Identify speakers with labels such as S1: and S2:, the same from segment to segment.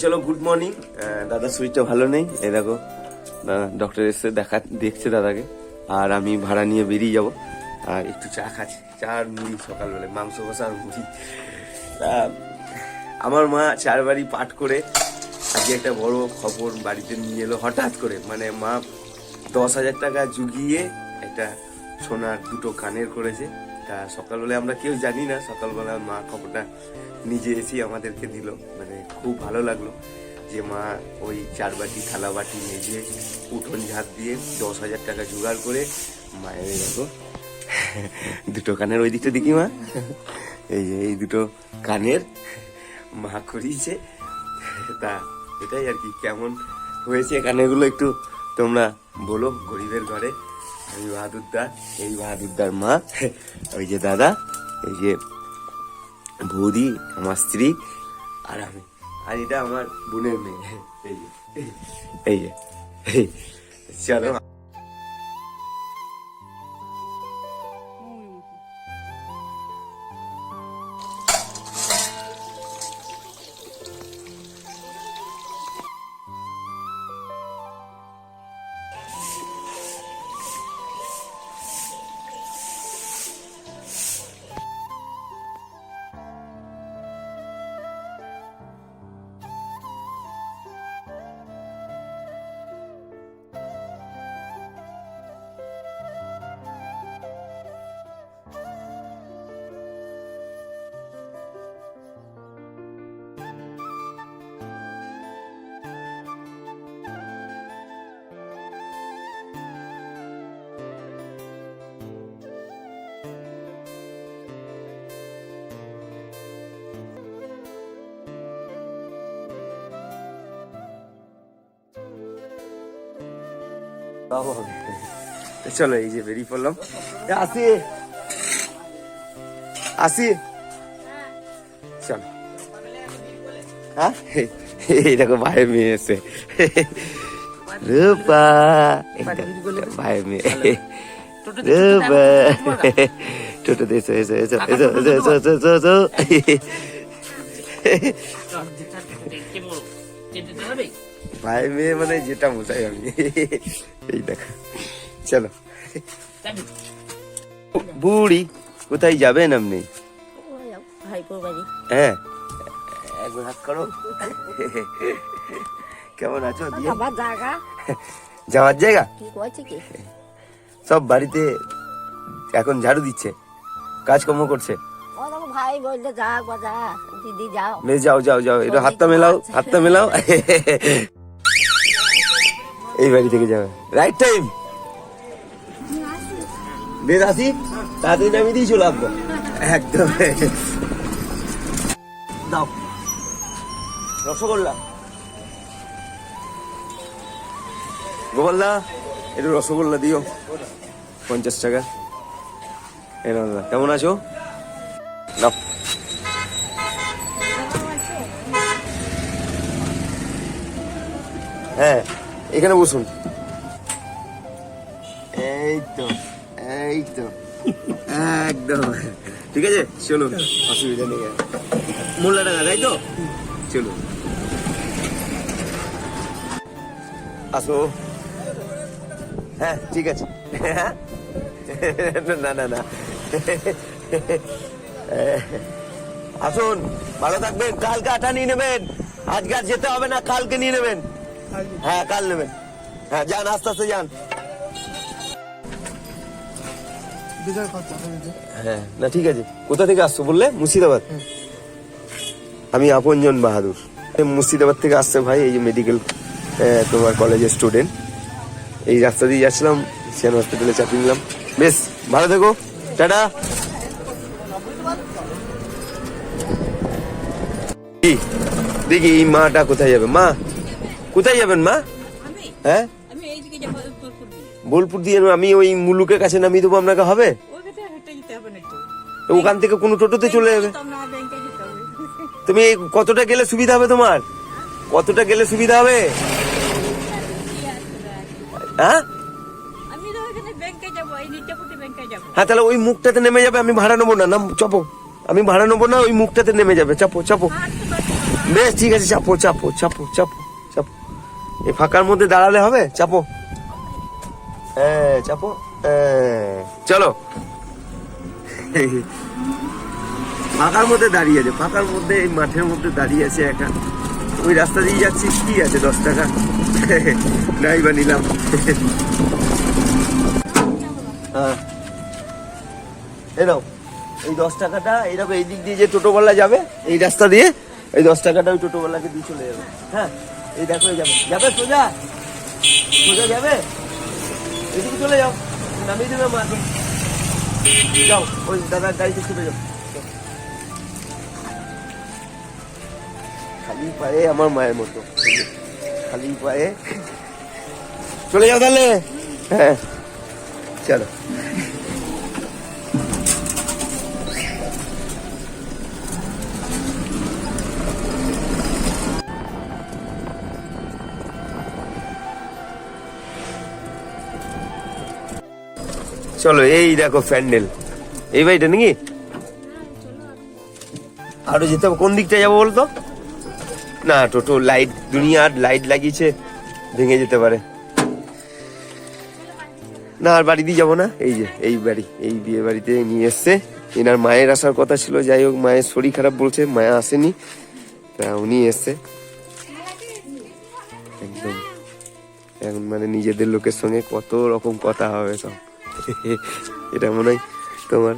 S1: চলো good morning. দাদার শরীরটা ভালো নেই, এই দেখো ডক্টর এসে দেখছে দাদাকে। আর আমি ভাড়া নিয়ে বেরিয়ে যাব। আর একটু চা খাচ্ছি, চা আর মুড়ি, সকালবেলায় মাংস কষা আর মুড়ি। আমার মা 4 বাড়ি পাঠ করে আজকে একটা বড় খবর বাড়িতে নিয়ে এলো হঠাৎ করে। মানে মা 10,000 টাকা জুগিয়ে একটা সোনার 2টো কানের করেছে। তা সকালবেলায় আমরা কেউ জানি না, সকালবেলা মা খবরটা নিজে এসে আমাদেরকে দিল। মানে খুব ভালো লাগলো যে মা ওই 4 বাটি থালা বাটি মেজে উঠোন ঝাঁট দিয়ে 10,000 টাকা জোগাড় করে মায়ের দেখো 2টো কানের, ওই দিকটা দেখি মা, এই যে এই 2টো কানের মা করিয়েছে। তা এটাই আর কি, কেমন হয়েছে কানেরগুলো একটু তোমরা বলো। গরিবের ঘরে আমি বাহাদুরদার, এই বাহাদুরদার মা, ওই যে দাদা, এই যে বৌদি আমার স্ত্রী, আর আমি, আর এটা আমার বোনের মেয়ে। এই যে চলো চলো, এই যে বেরিয়ে পড়লাম। আসি আসি চলো। হ্যাঁ, এই দেখো ভাইয়ের মেয়ে এসে, রূপা ভাইয়ের মেয়ে, রূপা টোটোতে এসো এসো এসো এসো এসো এসো এসো এসো। ভাইয়ের মেয়ে মানে যেটা বোঝাই আমি, এই দেখো। চলো বুড়ি, কোথায় যাবেন আপনি? হ্যাঁ, একবার হাত করো। কেমন আছো? যাওয়ার জায়গা সব বাড়িতে এখন ঝাড়ু দিচ্ছে, কাজকর্ম করছে। যাও যাও যাও, এটা হাতটা মেলাও, হাতটা মেলাও। এই বাড়ি থেকে যাবে, রাইট টাইম। বেশ আসি, তাড়াতাড়ি নামিয়ে দিয়ে চলে আসবো একদম। দাও রসগোল্লা, গোপালদা একটু রসগোল্লা দিও, 50 টাকা। কেমন আছো? নাও। হ্যাঁ, এখানে বসুন। এই তো এই তো একদম ঠিক আছে, চলো, অসুবিধা নেই। মোল্লা টাকা তাই তো, চলো আসো। হ্যাঁ ঠিক আছে, না না না, আসুন, ভালো থাকবেন। কালকে আটা নিয়ে নেবেন, আজকে আর যেতে হবে না, কালকে নিয়ে নেবেন। হ্যাঁ কাল নেবেন। হ্যাঁ যান, আস্তে আস্তে যান। হ্যাঁ না ঠিক আছে। কোথা থেকে আসছো বললে? মুর্শিদাবাদ। আমি আপনজন বাহাদুর, মুর্শিদাবাদ থেকে আসছে ভাই। এই যে মেডিকেল তোমার কলেজের স্টুডেন্ট। এই রাস্তা দিয়ে যাচ্ছিলাম, সিয়ান হসপিটালে চাপিয়ে নিলাম। বেশ ভালো থেকো, টাটা। দেখি এই মাটা কোথায় যাবে? মা কোথায় যাবেন মা? হ্যাঁ বোলপুর দিয়ে আমি ওই মুলুকের কাছে নামিয়ে দেবো, আপনাকে হবে? ওখান থেকে কোনো টোটোতে চলে যাবে। তুমি কতটা গেলে সুবিধা হবে তোমার? কতটা গেলে সুবিধা হবে? হ্যাঁ হ্যাঁ, তাহলে ওই মুখটাতে নেমে যাবে, আমি ভাড়া নেবো না। নাম চাপো, আমি ভাড়া নেবো না, ওই মুখটাতে নেমে যাবে, চাপো চাপো। বেশ ঠিক আছে, চাপো চাপো চাপো চাপো চাপো। এই ফাঁকার মধ্যে দাঁড়ালে হবে, চাপো। হ্যাঁ চাপো, চলো। ফাঁকার মধ্যে দাঁড়িয়ে আছে, ফাঁকার মধ্যে, এই মাঠের মধ্যে দাঁড়িয়ে আছে একা। ওই রাস্তা দিয়ে যাচ্ছি, কি আছে 10 টাকা নাই বা নিলাম। হ্যাঁ এই নাও, এই 10 টাকাটা এইরকম এই দিক দিয়ে যে টোটোওয়ালা যাবে এই রাস্তা দিয়ে, এই 10 টাকাটা ওই টোটোওয়ালাকে দিয়ে চলে যাবে। হ্যাঁ এই দেখো, যাবে যাবে সোজা সোজা যাবে, এদিকে চলে যাও, নামিয়ে দেবে মাকে, যাও ওই দাদার গাড়িতে চলে যাও। খালি পায়ে আমার মায়ের মতো, খালি পায়ে চলে যাও তাহলে। হ্যাঁ চলো। চলো, এই দেখো প্যান্ডেল, এই বাড়িটা নাকি? আরো যেতে হবে, কোন দিকটা যাবো বলতো? না টোটো লাইট, দুনিয়ার লাইট লাগিয়েছে, ভেঙে যেতে পারে। না আর বাড়ি দিয়ে যাবো না, এই যে এই বাড়ি, এই বিয়ে বাড়িতে নিয়ে এসছে। এনার মায়ের আসার কথা ছিল, যাই হোক মায়ের শরীর খারাপ বলছে, মায়া আসেনি, তা উনি এসছে। একদম এখন মানে নিজেদের লোকের সঙ্গে কত রকম কথা হবে সব। এটা মনে হয় তোমার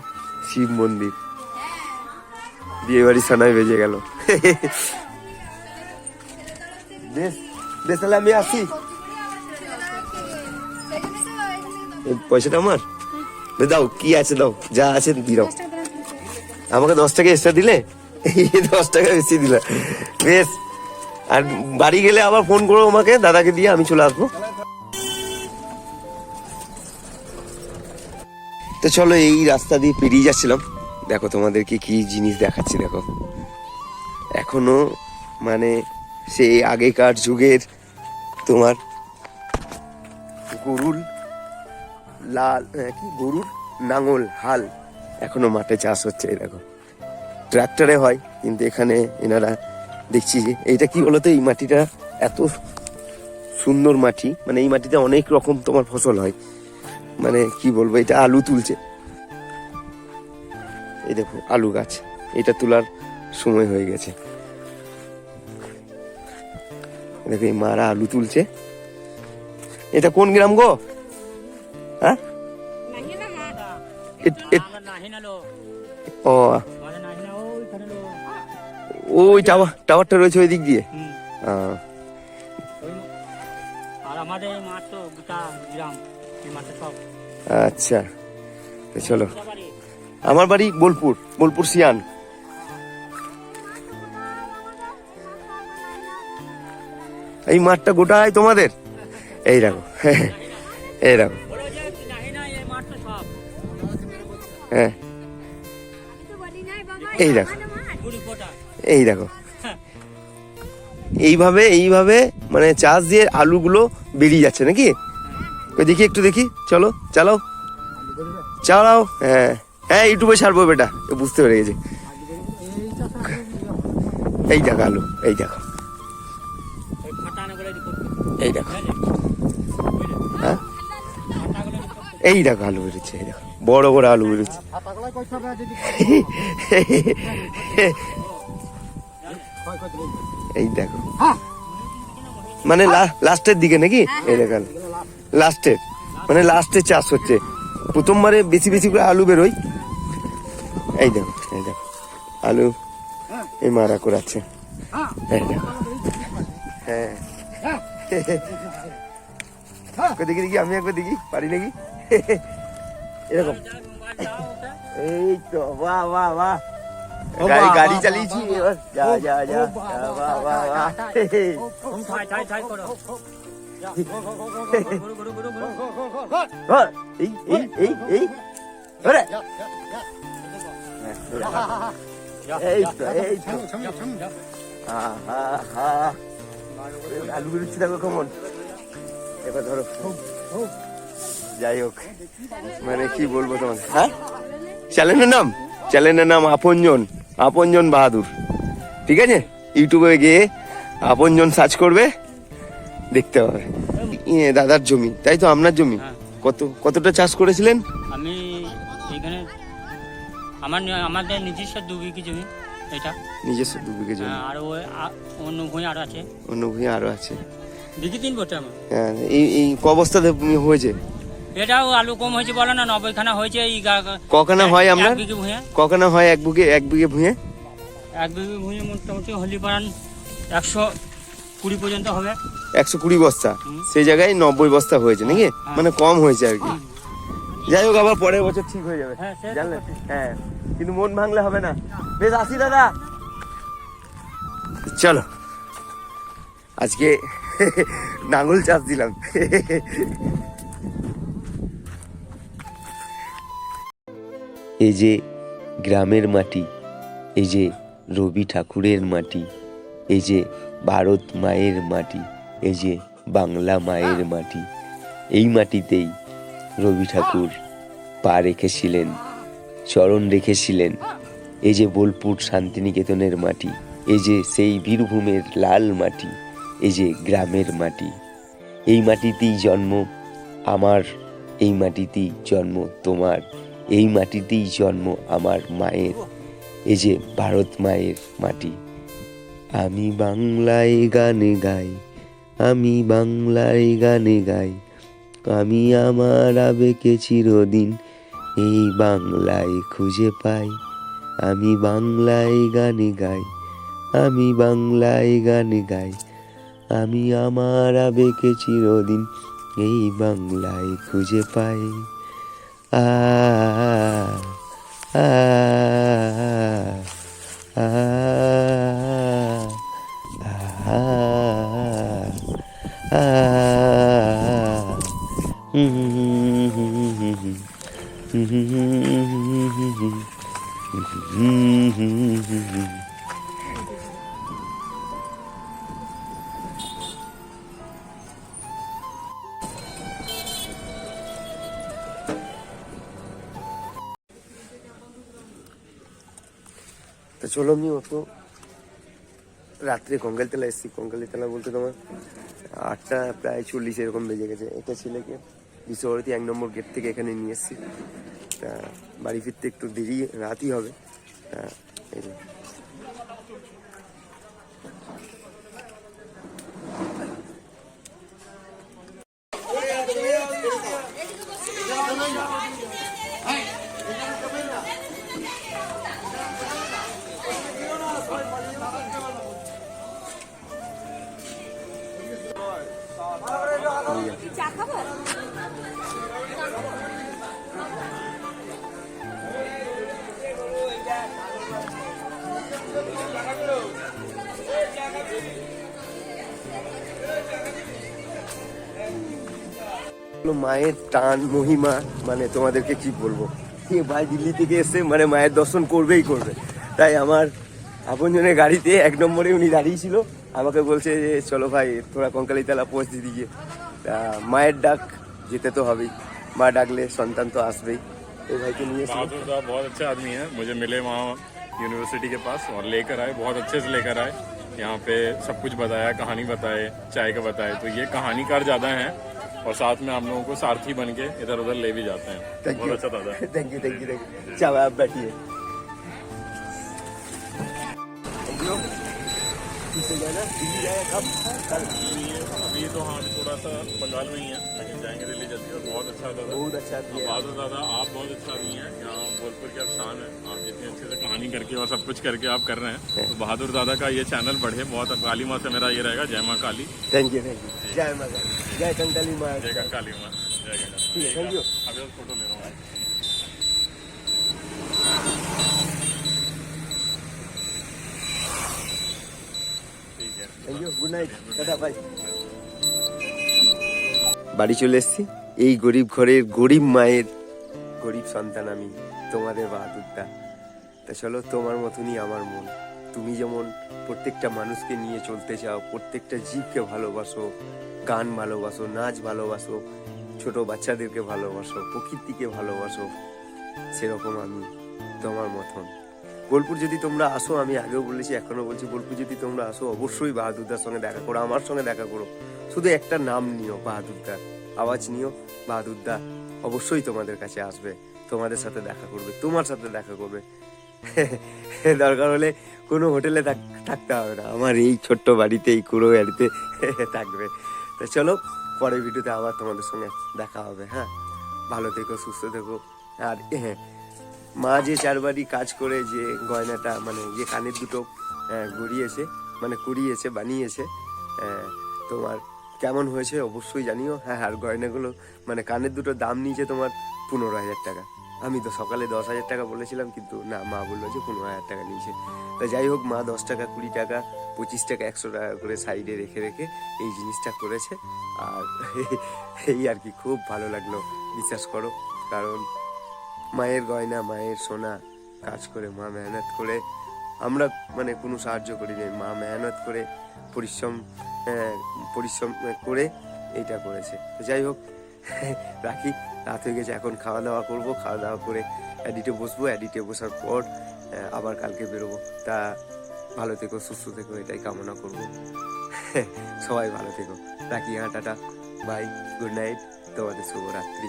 S1: শিব মন্দির, বিয়ে বাড়ি সানায় বেজে গেল। বেশ বেশ, তাহলে আমি আসি। পয়সাটা আমার দাও, কি আছে দাও, যা আছে দিয়ে দাও। আমাকে 10 টাকা এক্সট্রা দিলে, 10 টাকা বেশি দিলে। বেশ, আর বাড়ি গেলে আবার ফোন করো আমাকে, দাদাকে দিয়ে আমি চলে আসবো। তো চলো, এই রাস্তা দিয়ে পেরিয়ে যাচ্ছিলাম, দেখো তোমাদেরকে কি জিনিস দেখাচ্ছি। দেখো এখনো মানে সেই আগেকার যুগের তোমার গরুর লাল, কি গরুর নাঙল, হাল এখনো মাঠে চাষ হচ্ছে। এই দেখো ট্রাক্টরে হয়, কিন্তু এখানে এনারা দেখছি যে এইটা কি বলতো, এই মাটিটা এত সুন্দর মাটি, মানে এই মাটিতে অনেক রকম তোমার ফসল হয়। মানে কি বলবো, এটা আলু তুলছে, এই দেখো আলু গাছ, এটা তোলার সময় হয়ে গেছে। দেখো এই মারা আলু তুলছে। এটা কোন গ্রাম গো? হ্যাঁ ও, ওই টাওয়ারটা রয়েছে ওই দিক দিয়ে। আচ্ছা চলো, আমার বাড়ি বোলপুর, বোলপুর সিয়ান। এই মাঠটা গোটাই তোমাদের? এই দেখো, এই দেখো, হ্যাঁ এই দেখো, এই দেখো, এইভাবে এইভাবে মানে চাষ দিয়ে আলুগুলো বেরিয়ে যাচ্ছে নাকি? দেখি একটু দেখি, চলো চালাও চালাও। হ্যাঁ হ্যাঁ, ইউটিউবে ছাড়বো বেটা, বুঝতে পেরে গেছি। এই দেখো আলু, এই দেখো, এই দেখো, হ্যাঁ এই দেখো আলু বেরোচ্ছে, এই দেখো বড় বড় আলু বেরোচ্ছে। এই দেখো মানে লাস্টের দিকে নাকি? এই দেখো লাস্টের, মানে লাস্টে চাষ হচ্ছে, প্রথমবারে বেশি বেশি করে আলু বেরোয়। এই দেখো, এই দেখো আলু এই মারা করাচ্ছে, এই দেখো। হ্যাঁ দেখি দেখি, আমি একবার দেখি পারি নাকি এরকম। এই তো বাহ বাহ বাহ, গাড়ি চালিয়েছি এবার, যা যা যা, বাহ বাহ বাহ। এই এই এই এই এই তো এই তো, আলু বেরোচ্ছি দেখো কেমন। এবার ধরো, যাই হোক মানে কি বলবো তোমাকে। হ্যাঁ চ্যানেলের নাম আপনজন বাহাদুর, ঠিক আছে। ইউটিউবে গিয়ে আপনজন সার্চ করবে, দেখতে হবে। দাদার জমি, তাই তো? আপনার জমি
S2: হ্যাঁ।
S1: কতটা চাষ করেছিলেন?
S2: আমি এখানে আমাদের নিজস্ব 2 বিঘে জমি এটা।
S1: নিজস্ব 2 বিঘে জমি?
S2: আর ওই অন্য ভূমি আরো আছে।
S1: অন্য ভূমি আরো আছে?
S2: বিঘে 3 বটে আমার।
S1: হ্যাঁ, এই ক বস্তাতে হয়েছে?
S2: এটাও আলু কম হয়েছে বলে না, 90 খানা হয়েছে। এই
S1: কখানা হয় আপনার?
S2: 1 বিঘে ভূমি।
S1: কখানা হয় এক বিঘে ভূঁয়ে?
S2: 1 বিঘে ভূমি মোটামুটি হলিপাড়ান 120 পর্যন্ত হবে।
S1: 120 বস্তা? সেই জায়গায় 90 বস্তা হয়েছে নাকি? মানে কম হয়েছে আর কি। যাই হোক, আবার পরের বছর ঠিক হয়ে যাবে, জানলেন? হ্যাঁ, কিন্তু মন ভাঙলে হবে না। বেশ, আসি দাদা। চলো, আজকে নাঙ্গল চাষ দিলাম। এই যে গ্রামের মাটি, এই যে রবি ঠাকুরের মাটি, এই যে ভারত মায়ের মাটি, এই যে বাংলা মায়ের মাটি, এই মাটিতেই রবি ঠাকুর পা রেখেছিলেন, চরণ রেখেছিলেন। এই যে বোলপুর শান্তিনিকেতনের মাটি, এই যে সেই বীরভূমের লাল মাটি, এই যে গ্রামের মাটি, এই মাটিতেই জন্ম আমার, এই মাটিতেই জন্ম তোমার, এই মাটিতেই জন্ম আমার মায়ের, এই যে ভারত মায়ের মাটি। আমি বাংলায় গানে গাই, আমি বাংলায় গানে গাই, আমি আমার আবেগে চিরদিন এই বাংলায় খুঁজে পাই। আমি বাংলায় গানে গাই, আমি বাংলায় গানে গাই, আমি আমার আবেগে চিরদিন এই বাংলায় খুঁজে পাই। আ আ আ আ তো চলো, আমি অত রাত্রে কঙ্কালতলা এসেছি। কঙ্কালতলা বলতে তোমার 8টা প্রায় 40 এরকম বেজে গেছে। একটা ছেলেকে বিশ্বভারতী 1 নম্বর গেট থেকে এখানে নিয়ে এসেছি। তা বাড়ি ফিরতে একটু দেরি, রাতই হবে। তা এই যে মায়ের টান মহিমা, মানে তোমাদেরকে কি বলবো। ভাই দিল্লি থেকে এসে মানে মায়ের দর্শন করবেই করবে। তাই আমার আপনজনের গাড়িতে 1 নম্বরে উনি দাঁড়িয়েছিল, আমাকে বলছে যে চলো ভাই তোরা কঙ্কালীতলা পৌঁছে দিয়ে। তা মায়ের ডাক যেতে তো হবেই, মা ডাকলে সন্তান তো আসবেই। এই ভাইকে নিয়ে
S3: बहादुर साहब बहुत अच्छे आदमी हैं, मुझे मिले वहाँ यूनिवर्सिटी के पास और लेकर आए, बहुत अच्छे से लेकर आए। यहाँ पे सब कुछ बताया, कहानी बताए, चाय का बताए। तो ये कहानीकार ज़्यादा हैं और साथ में हम लोगों को सारथी बन के इधर उधर ले भी जाते हैं। बहुत अच्छा दादा।
S1: Thank you. चलो आप बैठिए।
S3: अभी तो हाँ थोड़ा सा बंगाल में ही है, लेकिन जाएंगे दिल्ली जल्दी। और बहुत अच्छा दादा,
S1: बहुत अच्छा किया।
S3: बहादुर दादा आप बहुत अच्छा आदमी हैं। यहाँ बोलपुर की शान है, आप जितनी अच्छे से कहानी करके और सब कुछ करके आप कर रहे हैं। तो बहादुर दादा का ये चैनल बढ़े बहुत। काली माँ से मेरा ये रहेगा, जय माँ काली।
S1: Thank you. जय माँ काली, जय कंकाली माँ,
S3: जय कंकाली माँ, जय कंकाली।
S1: ठीक है, थैंक यू।
S3: अभी तो फोटो ले रहा हूँ। ठीक है,
S1: thank you, good night, tata, bye. বাড়ি চলে এসেছি। এই গরিব ঘরের গরিব মায়ের গরিব সন্তান আমি, তোমাদের বাহাদুরদা। তা চলো, তোমার মতনই আমার মন। তুমি যেমন প্রত্যেকটা মানুষকে নিয়ে চলতে চাও, প্রত্যেকটা জীবকে ভালোবাসো, গান ভালোবাসো, নাচ ভালোবাসো, ছোট বাচ্চাদেরকে ভালোবাসো, প্রকৃতিকে ভালোবাসো, সেরকম আমি তোমার মতন বোলপুর যদি তোমরা আসো, আমি আগেও বলেছি এখনো বলছি, বোলপুর যদি তোমরা আসো অবশ্যই বাহাদুরদার সঙ্গে দেখা করো, আমার সঙ্গে দেখা করো। শুধু একটা নাম নিও, বাহাদুরদার আওয়াজ নিও, বাহাদুরদা অবশ্যই তোমাদের কাছে আসবে, তোমাদের সাথে দেখা করবে, তোমার সাথে দেখা করবে। দরকার হলে কোনো হোটেলে থাকতে হবে না, আমার এই ছোট্ট বাড়িতে, এই কুড়ো বাড়িতে থাকবে। তো চলো, পরের ভিডিওতে আবার তোমাদের সঙ্গে দেখা হবে। হ্যাঁ, ভালো থেকো, সুস্থ থেকো। আর হ্যাঁ, মা যে 4 বাড়ি কাজ করে যে গয়নাটা, মানে যে কানের দুটো গড়িয়েছে, মানে কুড়িয়েছে, বানিয়েছে, তোমার কেমন হয়েছে অবশ্যই জানিও। হ্যাঁ, আর গয়নাগুলো মানে কানের দুটো দাম নিয়েছে তোমার 15,000 টাকা। আমি তো সকালে 10,000 টাকা বলেছিলাম, কিন্তু না, মা বললো যে 15,000 টাকা নিয়েছে। তা যাই হোক, মা 10 টাকা, 20 টাকা, 25 টাকা, 100 টাকা করে সাইডে রেখে রেখে এই জিনিসটা করেছে। আর এই আর কি, খুব ভালো লাগলো, বিশ্বাস করো। কারণ মায়ের গয়না, মায়ের সোনা, কাজ করে মা মেহনত করে, আমরা মানে কোনো সাহায্য করি নাই, মা মেহনত করে পরিশ্রম করে এইটা করেছে। তো যাই হোক, রাখি, রাত হয়ে গেছে, এখন খাওয়া দাওয়া করবো, খাওয়া দাওয়া করে এডিটে বসবো, এডিটে বসার পর আবার কালকে বেরোবো। তা ভালো থেকো, সুস্থ থেকো, এটাই কামনা করবো। সবাই ভালো থেকো, রাখি। হ্যাঁ, টাটা, বাই, গুড নাইট, তোমাদের শুভরাত্রি।